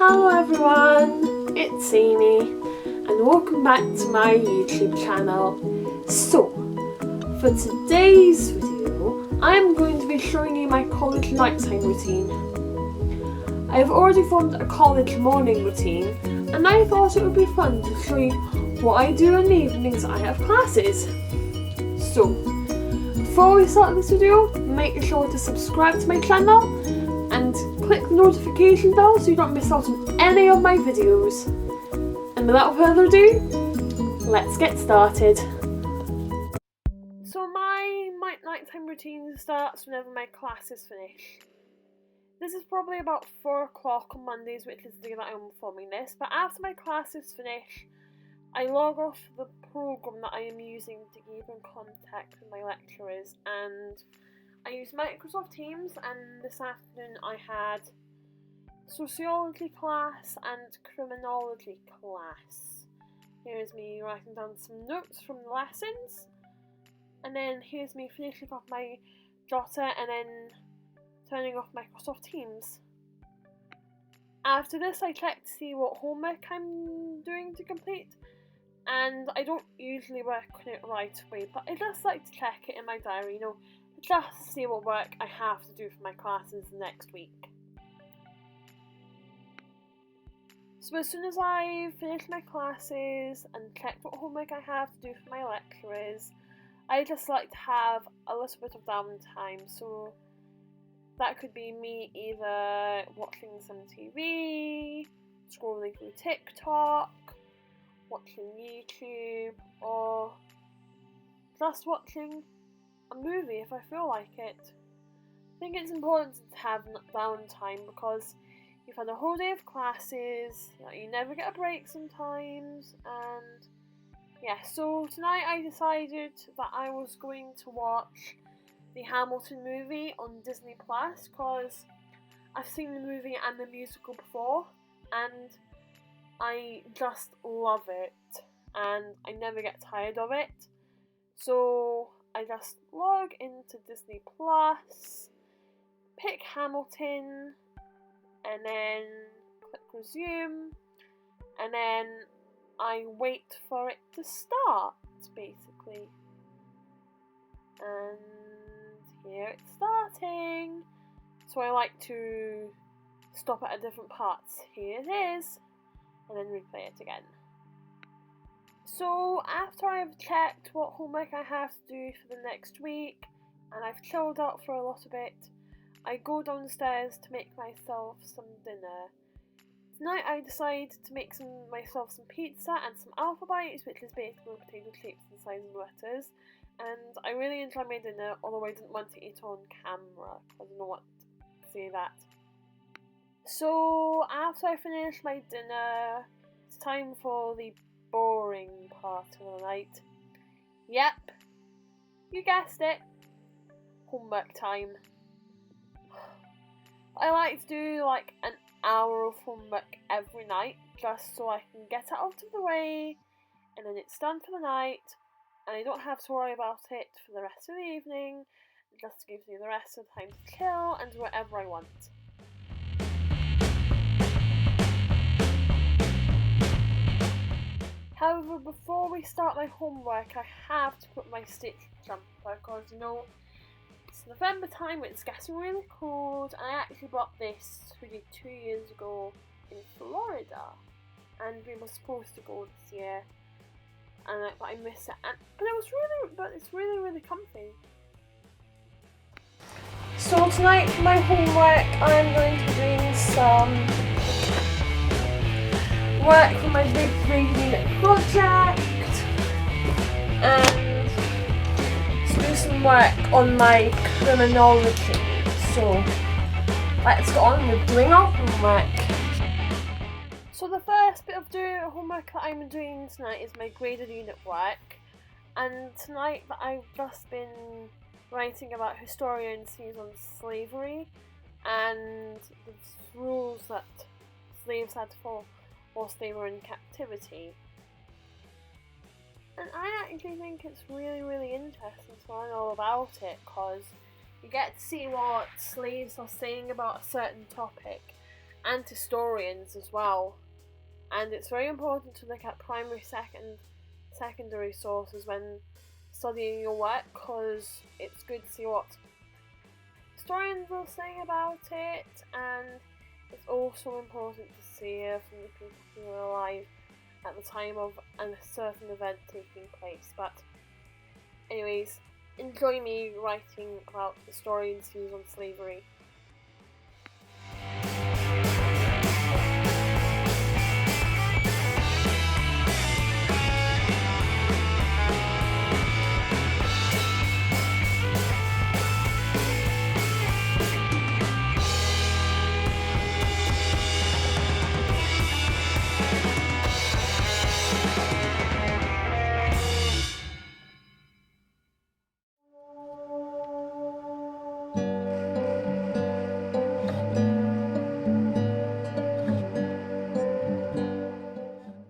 Hello everyone, it's Amy and welcome back to my YouTube channel. So, for today's video, I'm going to be showing you my college nighttime routine. I've already formed a college morning routine and I thought it would be fun to show you what I do in the evenings I have classes. So, before we start this video, make sure to subscribe to my channel and click the notification bell so you don't miss out on any of my videos. And without further ado, let's get started. So my nighttime routine starts whenever my classes finish. This is probably about 4 o'clock on Mondays, which is the day that I'm filming this, but after my classes finish, I log off the program that I am using to keep in contact with my lecturers, and I use Microsoft Teams. And this afternoon I had sociology class and criminology class. Here's me writing down some notes from the lessons, and then here's me finishing off my jotter and then turning off Microsoft Teams. After this I check to see what homework I'm doing to complete, and I don't usually work on it right away, but I just like to check it in my diary, just to see what work I have to do for my classes next week. So as soon as I finish my classes and check what homework I have to do for my lecturers, I just like to have a little bit of downtime. So that could be me either watching some TV, scrolling through TikTok, watching YouTube, or just watching a movie if I feel like it. I think it's important to have downtime because you've had a whole day of classes, you never get a break sometimes, and yeah, so tonight I decided that I was going to watch the Hamilton movie on Disney Plus because I've seen the movie and the musical before and I just love it and I never get tired of it. So I just log into Disney Plus, pick Hamilton, and then click resume, and then I wait for it to start, basically. And here it's starting. So I like to stop at different parts. Here it is, and then replay it again. So after I've checked what homework I have to do for the next week, and I've chilled out for a little bit, I go downstairs to make myself some dinner. Tonight I decide to make myself some pizza and some Alpha Bites, which is basically potato chips the size of letters, and I really enjoy my dinner, although I didn't want to eat on camera. I don't know what to say that. So after I finish my dinner, it's time for the boring part of the night. Yep, you guessed it, homework time. I like to do like an hour of homework every night just so I can get it out of the way and then it's done for the night and I don't have to worry about it for the rest of the evening. It just gives me the rest of the time to chill and do whatever I want. However, before we start my homework, I have to put my Stitch jumper because it's November time, it's getting really cold, and I actually bought this hoodie 2 years ago in Florida, and we were supposed to go this year, but I missed it. But it's really comfy. So tonight for my homework, I'm going to be doing some work for my big 3-unit project and do some work on my criminology. So let's get on with doing our homework. So the first bit of homework that I'm doing tonight is my graded unit work, and tonight that I've just been writing about historians' views on slavery and the rules that slaves had to follow whilst they were in captivity. And I actually think it's really interesting to learn all about it because you get to see what slaves are saying about a certain topic and historians as well. And it's very important to look at primary, secondary sources when studying your work, because it's good to see what historians will say about it, and it's also important to see from the people who were alive at the time of a certain event taking place. But anyways, enjoy me writing about historians' views on slavery.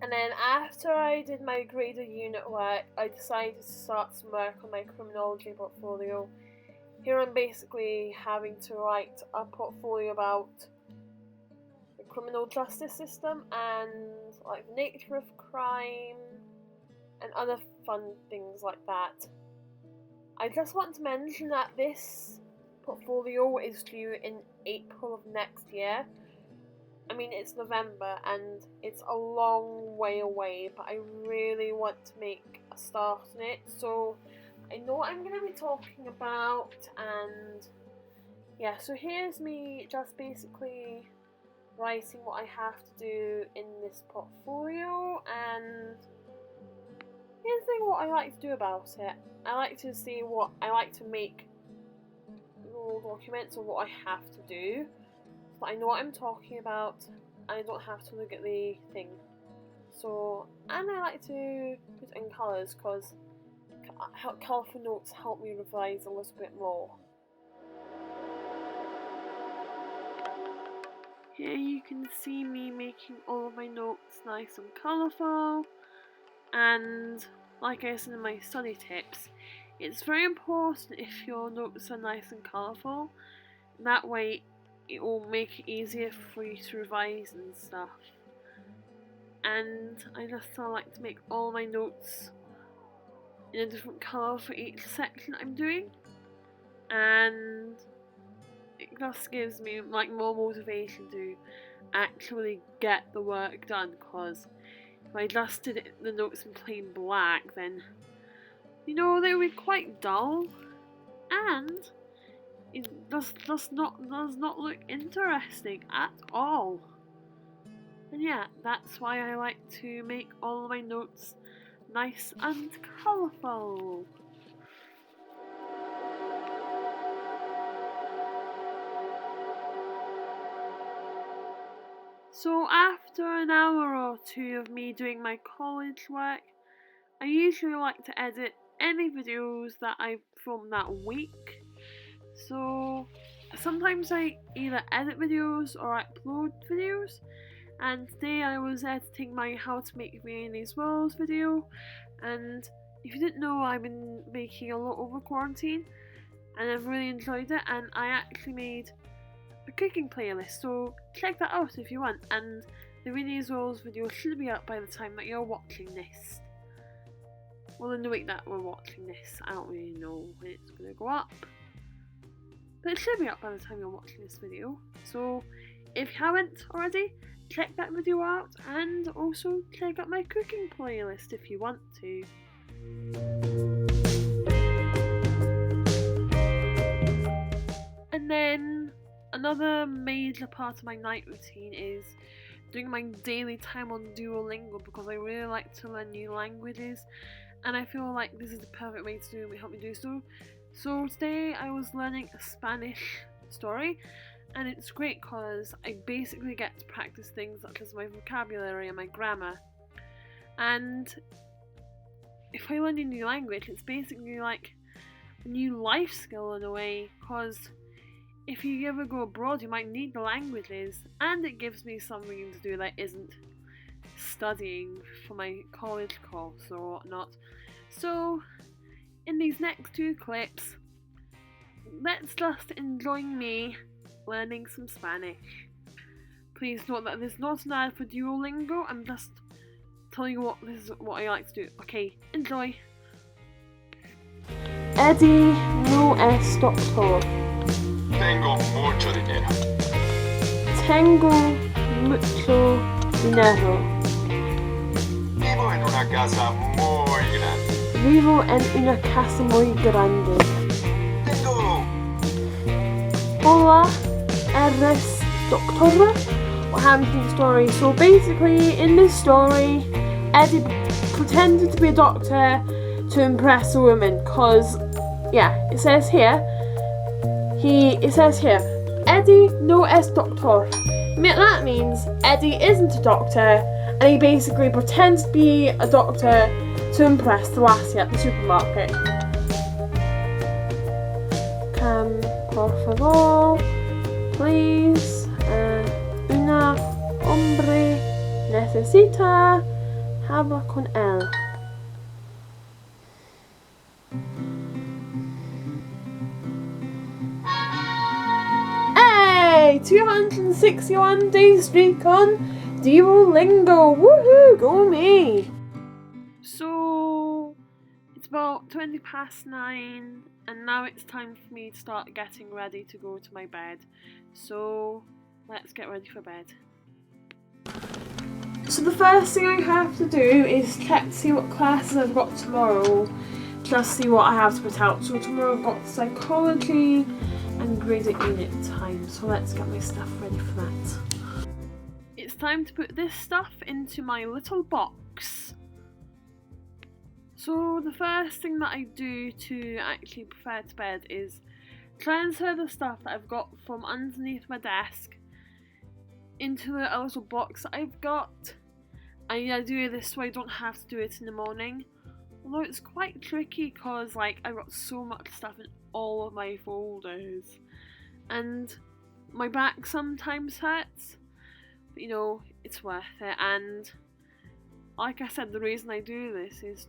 And then after I did my graded unit work, I decided to start some work on my criminology portfolio. Here I'm basically having to write a portfolio about the criminal justice system and like the nature of crime and other fun things like that. I just want to mention that this portfolio is due in April of next year. I mean, it's November and it's a long way away, but I really want to make a start on it, so I know what I'm going to be talking about. And yeah, so here's me just basically writing what I have to do in this portfolio, and here's the thing what I like to do about it. I like to see what I like to make little documents of what I have to do, but I know what I'm talking about and I don't have to look at the thing. So, and I like to put in colours because colourful notes help me revise a little bit more. Here you can see me making all of my notes nice and colourful, and like I said in my study tips, it's very important if your notes are nice and colourful. That way it will make it easier for you to revise and stuff. And I just like to make all my notes in a different colour for each section I'm doing, and it just gives me like more motivation to actually get the work done, because if I just did the notes in plain black, then they would be quite dull and it does not look interesting at all. And yeah, that's why I like to make all of my notes nice and colourful. So after an hour or two of me doing my college work, I usually like to edit any videos that I filmed that week. So sometimes I either edit videos or upload videos, and today I was editing my how to make mayonnaise rolls video. And if you didn't know, I've been making a lot over quarantine and I've really enjoyed it, and I actually made a cooking playlist, so check that out if you want. And the mayonnaise rolls video should be up by the time that you're watching this. Well, in the week that we're watching this, I don't really know when it's going to go up, but it should be up by the time you're watching this video. So if you haven't already, check that video out, and also check out my cooking playlist if you want to. And then another major part of my night routine is doing my daily time on Duolingo, because I really like to learn new languages and I feel like this is the perfect way to help me do so. So today I was learning a Spanish story, and it's great because I basically get to practice things such as my vocabulary and my grammar. And if I learn a new language, it's basically like a new life skill in a way, because if you ever go abroad you might need the languages, and it gives me something to do that isn't studying for my college course or whatnot. So in these next two clips, let's just enjoy me learning some Spanish. Please note that this is not an ad for Duolingo. I'm just telling you this is what I like to do. Okay, enjoy. Eddie no es doctor. Tengo mucho dinero. Tengo mucho dinero. Vivo en una casa muy grande. Vivo en una casa muy grande. Tengo... Hola, eres doctora? What happened in the story? So basically, in this story, Eddie pretended to be a doctor to impress a woman. Cause, yeah, it says here, Eddie no es doctor. That means Eddie isn't a doctor, and he basically pretends to be a doctor to impress the lassie at the supermarket. Por favor, please. Una hombre necesita hablar con él. Hey! 261 day streak on Duolingo. Woohoo! Go me! So it's about 9:20, and now it's time for me to start getting ready to go to my bed. So let's get ready for bed. So the first thing I have to do is check to see what classes I've got tomorrow. Just see what I have to put out. So tomorrow I've got psychology and graded unit time. So let's get my stuff ready for that. It's time to put this stuff into my little box. So the first thing that I do to actually prepare to bed is transfer the stuff that I've got from underneath my desk into the little box that I've got. I do this so I don't have to do it in the morning. Although it's quite tricky because I've got so much stuff in all of my folders. And my back sometimes hurts. But it's worth it. And like I said, the reason I do this is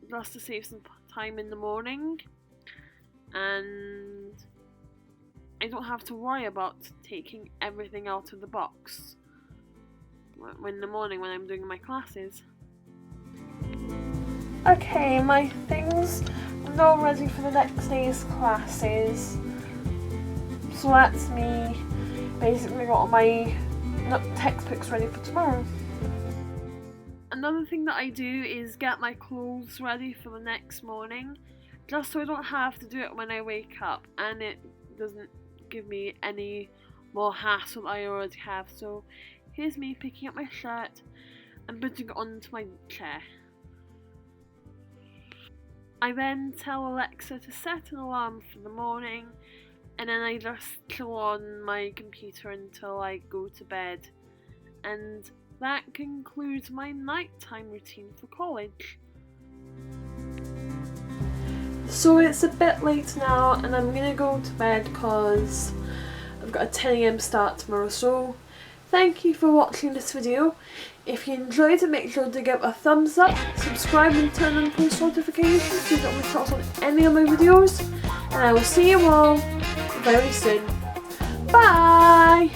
just to save some time in the morning. And I don't have to worry about taking everything out of the box in the morning when I'm doing my classes. Okay, my things are now ready for the next day's classes. So that's me basically got all my textbooks ready for tomorrow. Another thing that I do is get my clothes ready for the next morning, just so I don't have to do it when I wake up, and it doesn't give me any more hassle I already have. So here's me picking up my shirt and putting it onto my chair. I then tell Alexa to set an alarm for the morning, and then I just chill on my computer until I go to bed. And that concludes my nighttime routine for college. So it's a bit late now, and I'm gonna go to bed because I've got a 10 AM start tomorrow. So thank you for watching this video. If you enjoyed it, make sure to give a thumbs up, subscribe and turn on post notifications so you don't miss out on any of my videos. And I will see you all very soon. Bye!